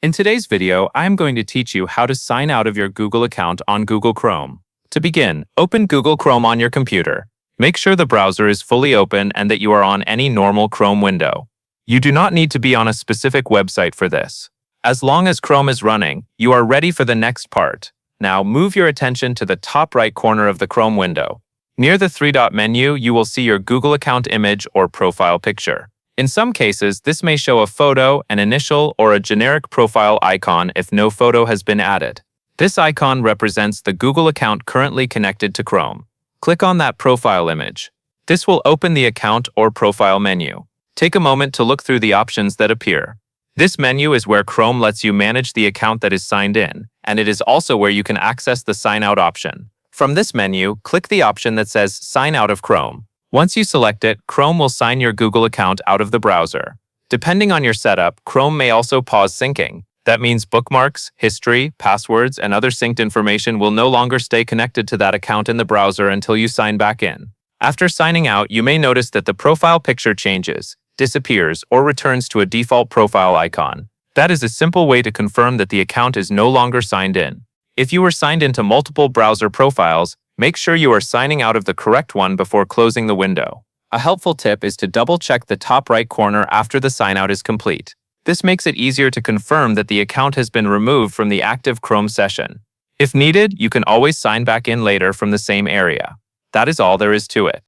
In today's video, I am going to teach you how to sign out of your Google account on Google Chrome. To begin, open Google Chrome on your computer. Make sure the browser is fully open and that you are on any normal Chrome window. You do not need to be on a specific website for this. As long as Chrome is running, you are ready for the next part. Now move your attention to the top right corner of the Chrome window. Near the three-dot menu, you will see your Google account image or profile picture. In some cases, this may show a photo, an initial, or a generic profile icon if no photo has been added. This icon represents the Google account currently connected to Chrome. Click on that profile image. This will open the account or profile menu. Take a moment to look through the options that appear. This menu is where Chrome lets you manage the account that is signed in, and it is also where you can access the Sign Out option. From this menu, click the option that says Sign Out of Chrome. Once you select it, Chrome will sign your Google account out of the browser. Depending on your setup, Chrome may also pause syncing. That means bookmarks, history, passwords, and other synced information will no longer stay connected to that account in the browser until you sign back in. After signing out, you may notice that the profile picture changes, disappears, or returns to a default profile icon. That is a simple way to confirm that the account is no longer signed in. If you were signed into multiple browser profiles, make sure you are signing out of the correct one before closing the window. A helpful tip is to double-check the top right corner after the sign-out is complete. This makes it easier to confirm that the account has been removed from the active Chrome session. If needed, you can always sign back in later from the same area. That is all there is to it.